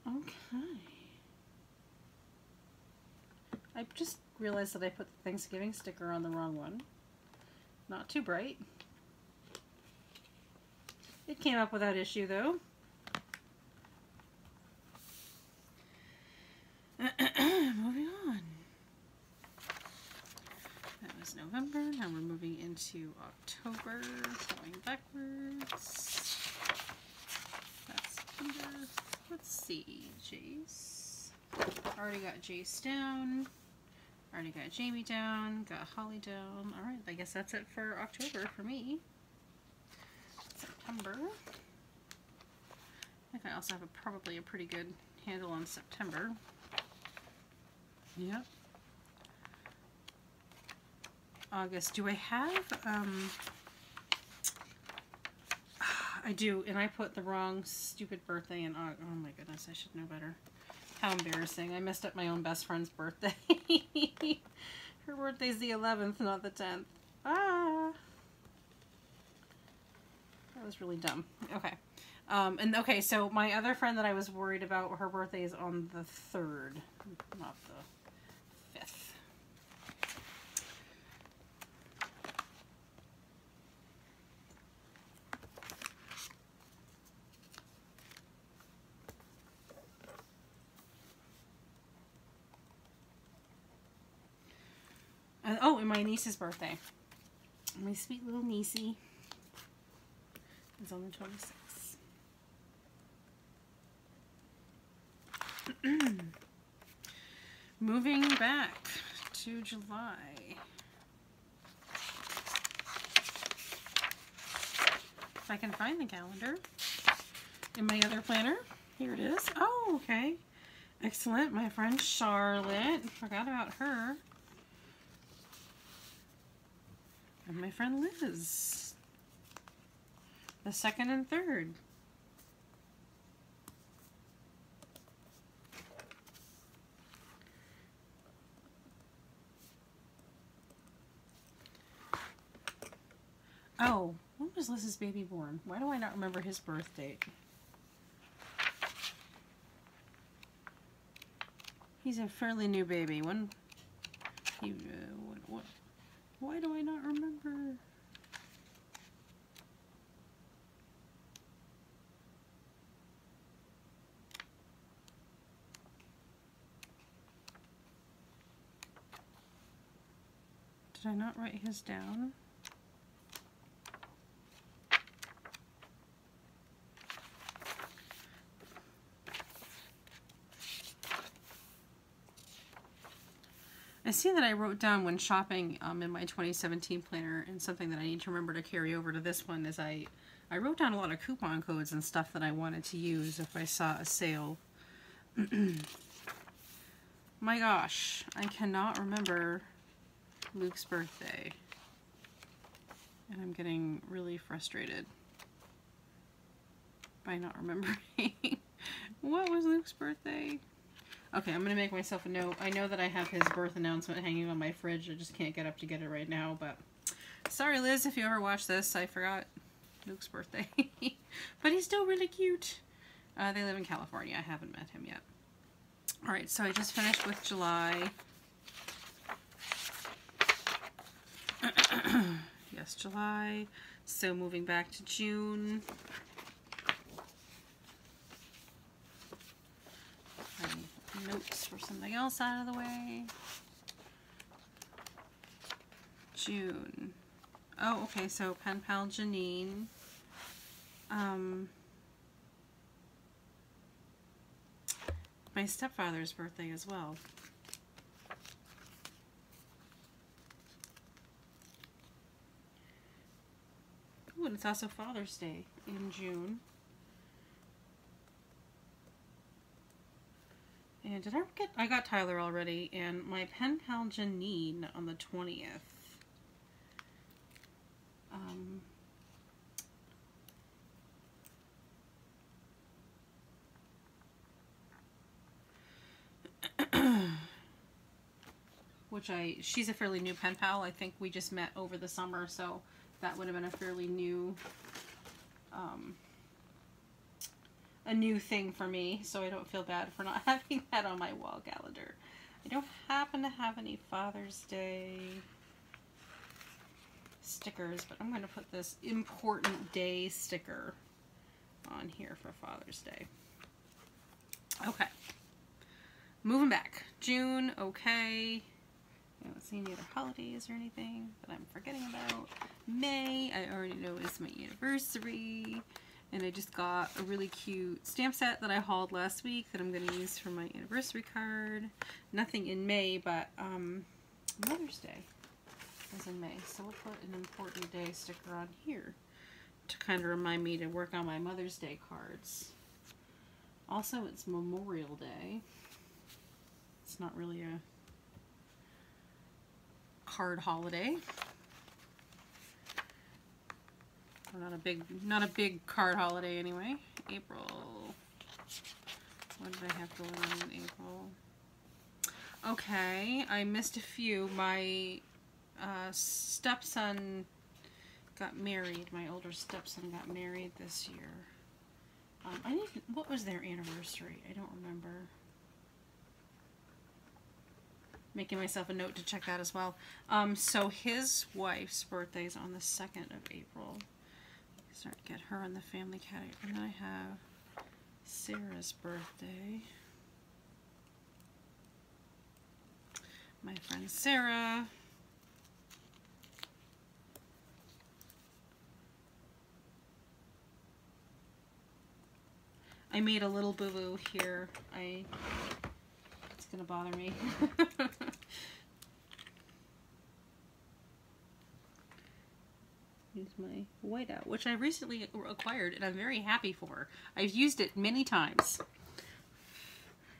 Okay. I just realized that I put the Thanksgiving sticker on the wrong one. Not too bright. It came up without issue though. Moving on. That was November. Now we're moving into October. Going backwards. That's September. Let's see. Jace. Already got Jace down. Already got Jamie down, got Holly down. Alright, I guess that's it for October for me. September. I think I also have probably a pretty good handle on September. Yep. August. Do I have, I do, and I put the wrong stupid birthday in August. Oh my goodness, I should know better. How embarrassing. I messed up my own best friend's birthday. Her birthday's the 11th, not the 10th. Ah! That was really dumb. Okay. And okay, so my other friend that I was worried about, her birthday is on the 3rd, not the 5th. and my niece's birthday. My sweet little niecey is on the 26th. Moving back to July. If I can find the calendar in my other planner. Here it is. Oh, okay. Excellent. My friend Charlotte. Forgot about her. And my friend Liz. The 2nd and 3rd. Oh, when was Liz's baby born? Why do I not remember his birth date? He's a fairly new baby. When he what? Why do I not remember? Did I not write his down? I see that I wrote down when shopping in my 2017 planner, and something that I need to remember to carry over to this one is I wrote down a lot of coupon codes and stuff that I wanted to use if I saw a sale. My gosh, I cannot remember Luke's birthday. And I'm getting really frustrated by not remembering. What was Luke's birthday? Okay, I'm going to make myself a note. I know that I have his birth announcement hanging on my fridge. I just can't get up to get it right now, but sorry, Liz, if you ever watch this. I forgot Luke's birthday. But he's still really cute. They live in California. I haven't met him yet. Alright, so I just finished with July. Yes, July. So moving back to June. Notes for something else out of the way. June. Oh, okay, so pen pal Janine. My stepfather's birthday as well. Ooh, and it's also Father's Day in June. And did I get, I got Tyler already, and my pen pal Janine on the 20th. She's a fairly new pen pal. I think we just met over the summer, so that would have been a fairly new, a new thing for me, so I don't feel bad for not having that on my wall calendar. I don't happen to have any Father's Day stickers, but I'm going to put this important day sticker on here for Father's Day. Okay. Moving back. June, okay. I don't see any other holidays or anything that I'm forgetting about. May, I already know is my anniversary. And I just got a really cute stamp set that I hauled last week that I'm going to use for my anniversary card. Nothing in May, but Mother's Day is in May. So we'll put an important day sticker on here to kind of remind me to work on my Mother's Day cards. Also, it's Memorial Day. It's not really a card holiday. Or not a big card holiday anyway. April. What did I have going on in April? Okay, I missed a few. My stepson got married. My older stepson got married this year. What was their anniversary? I don't remember. Making myself a note to check that as well. So his wife's birthday is on the 2nd of April. Start to get her in the family category. And then I have Sarah's birthday. My friend Sarah. made a little boo-boo here. It's gonna bother me. Here's my whiteout, which I recently acquired and I'm very happy for. I've used it many times.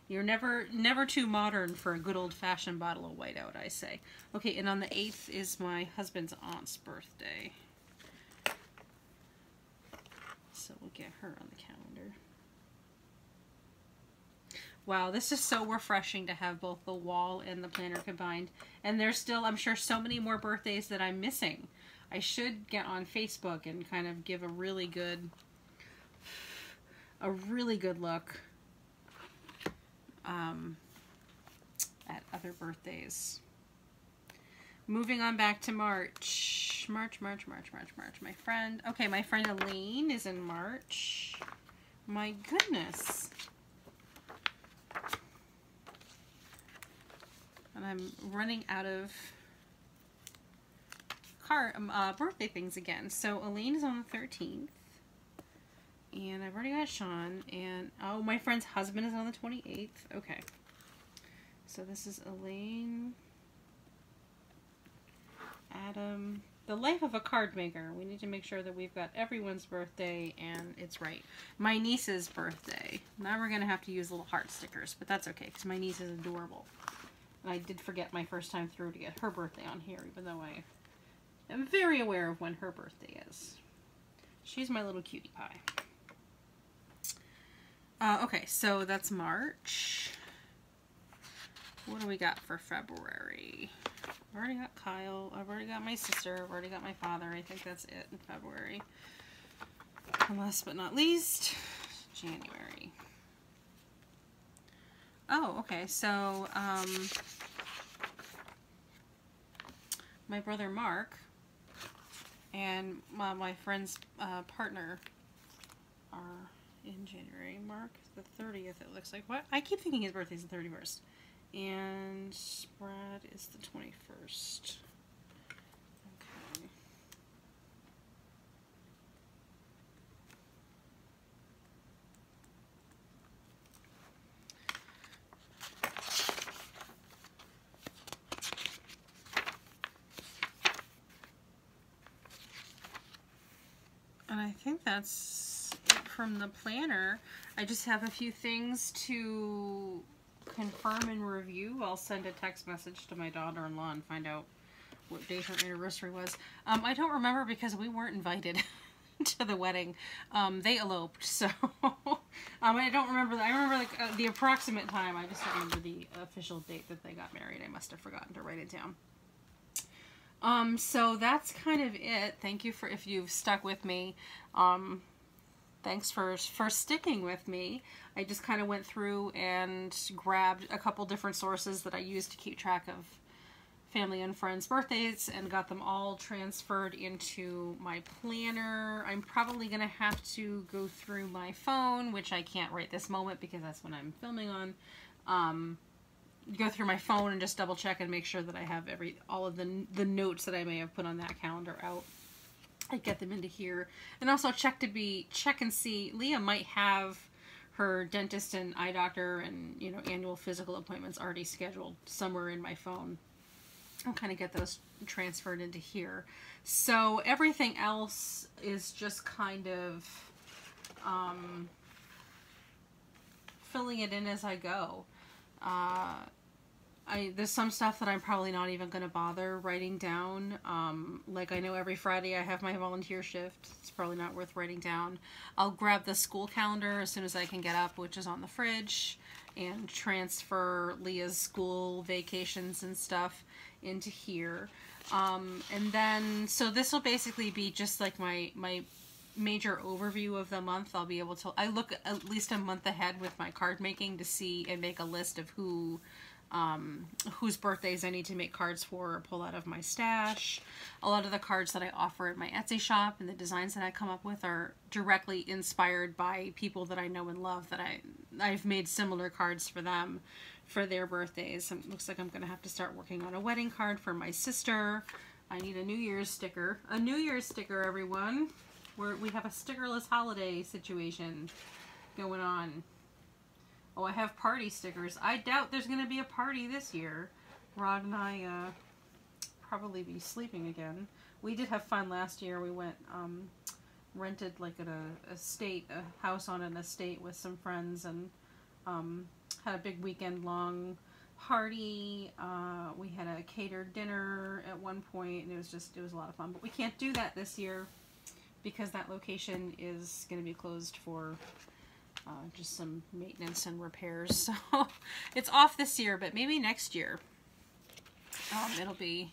You're never too modern for a good old-fashioned bottle of whiteout, I say. Okay, and on the 8th is my husband's aunt's birthday. So we'll get her on the calendar. Wow, this is so refreshing to have both the wall and the planner combined. And there's still, I'm sure, so many more birthdays that I'm missing. I should get on Facebook and kind of give a really good look at other birthdays. Moving on back to March. March. My friend Elaine is in March. My goodness. And I'm running out of birthday things again. So Elaine is on the 13th. And I've already got Sean. And, oh, my friend's husband is on the 28th. Okay. So this is Elaine, Adam. The life of a card maker. We need to make sure that we've got everyone's birthday and it's right. My niece's birthday. Now we're going to have to use little heart stickers, but that's okay because my niece is adorable. And I did forget my first time through to get her birthday on here, even though I am very aware of when her birthday is. She's my little cutie pie. Okay, so that's March. What do we got for February? I've already got Kyle. I've already got my sister. I've already got my father. I think that's it in February. And last but not least, January. Oh, okay. So, my brother Mark and my friend's partner are in January. Mark, the 30th, it looks like. What? I keep thinking his birthday's the 31st. And Brad is the 21st. Okay. And I think that's it from the planner. I just have a few things to confirm and review. I'll send a text message to my daughter-in-law and find out what date her anniversary was. I don't remember because we weren't invited to the wedding. They eloped, so I don't remember. I remember like, the approximate time. I just don't remember the official date that they got married. I must have forgotten to write it down. So that's kind of it. Thank you for if you've stuck with me. Thanks for sticking with me. I just kind of went through and grabbed a couple different sources that I use to keep track of family and friends' birthdays and got them all transferred into my planner. I'm probably going to have to go through my phone, which I can't right this moment because that's when I'm filming on. Go through my phone and just double check and make sure that I have all of the notes that I may have put on that calendar out. I get them into here, and also check and see. Leah might have her dentist and eye doctor and annual physical appointments already scheduled somewhere in my phone. I'll kind of get those transferred into here. So everything else is just kind of filling it in as I go. There's some stuff that I'm probably not even going to bother writing down. Like I know every Friday I have my volunteer shift. It's probably not worth writing down. I'll grab the school calendar as soon as I can get up, which is on the fridge, and transfer Leah's school vacations and stuff into here. And then, so this will basically be just like my major overview of the month. I'll be able to, I look at least a month ahead with my card making to see and make a list of whose birthdays I need to make cards for or pull out of my stash. A lot of the cards that I offer at my Etsy shop and the designs that I come up with are directly inspired by people that I know and love, that I've made similar cards for them for their birthdays. It looks like I'm going to have to start working on a wedding card for my sister. I need a New Year's sticker. A New Year's sticker, everyone. We have a stickerless holiday situation. going on? Oh, I have party stickers. I doubt there's going to be a party this year. Rod and I probably be sleeping again. We did have fun last year. We went, rented like at a house on an estate with some friends, and had a big weekend long party. We had a catered dinner at one point, and it was a lot of fun. But we can't do that this year because that location is going to be closed for just some maintenance and repairs. So it's off this year, but maybe next year it'll be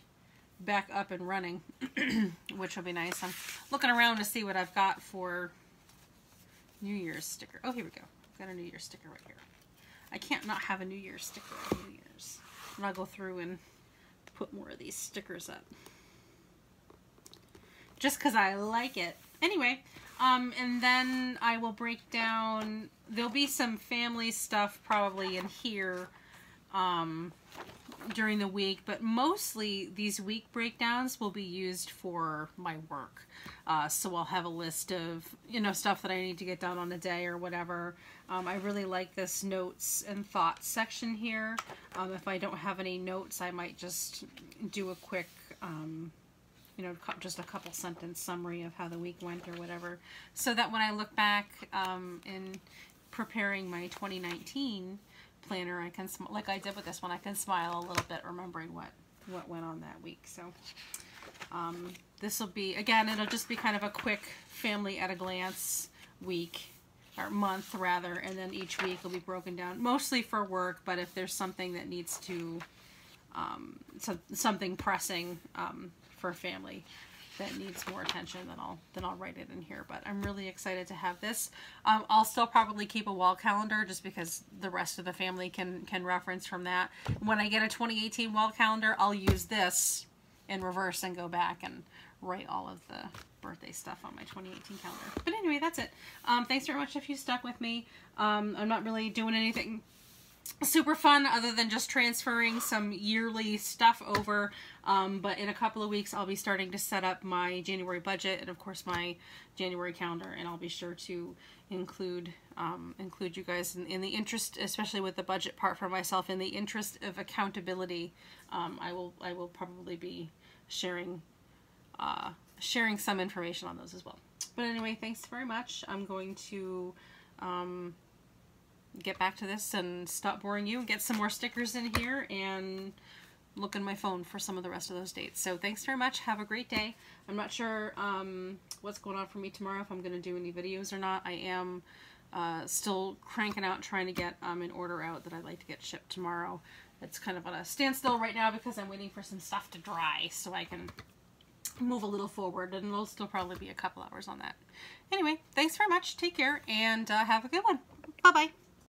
back up and running, which will be nice. I'm looking around to see what I've got for New Year's sticker. Oh, here we go. I've got a New Year's sticker right here. I can't not have a New Year's sticker on New Year's. And I'll go through and put more of these stickers up, just because I like it. Anyway, and then I will break down, there'll be some family stuff probably in here during the week, but mostly these week breakdowns will be used for my work. So I'll have a list of, you know, stuff that I need to get done on a day or whatever. I really like this notes and thoughts section here. If I don't have any notes, I might just do a quick, you know, just a couple sentence summary of how the week went or whatever, so that when I look back in preparing my 2019 planner, I can, like I did with this one, I can smile a little bit remembering what went on that week. So this will be, again, it'll just be kind of a quick family at a glance week, or month rather, and then each week will be broken down mostly for work, but if there's something that needs to something pressing for a family that needs more attention, then I'll write it in here. But I'm really excited to have this. I'll still probably keep a wall calendar just because the rest of the family can reference from that. When I get a 2018 wall calendar, I'll use this in reverse and go back and write all of the birthday stuff on my 2018 calendar. But anyway, that's it. Thanks very much if you stuck with me. I'm not really doing anything super fun other than just transferring some yearly stuff over, but in a couple of weeks I'll be starting to set up my January budget and of course my January calendar, and I'll be sure to include you guys in the interest, especially with the budget part for myself, in the interest of accountability. I will probably be sharing some information on those as well. But anyway, thanks very much. I'm going to get back to this and stop boring you and get some more stickers in here and look in my phone for some of the rest of those dates. So thanks very much. Have a great day. I'm not sure what's going on for me tomorrow, if I'm going to do any videos or not. I am still cranking out trying to get an order out that I'd like to get shipped tomorrow. It's kind of on a standstill right now because I'm waiting for some stuff to dry so I can move a little forward, and it'll still probably be a couple hours on that. Anyway, thanks very much. Take care and have a good one. Bye-bye.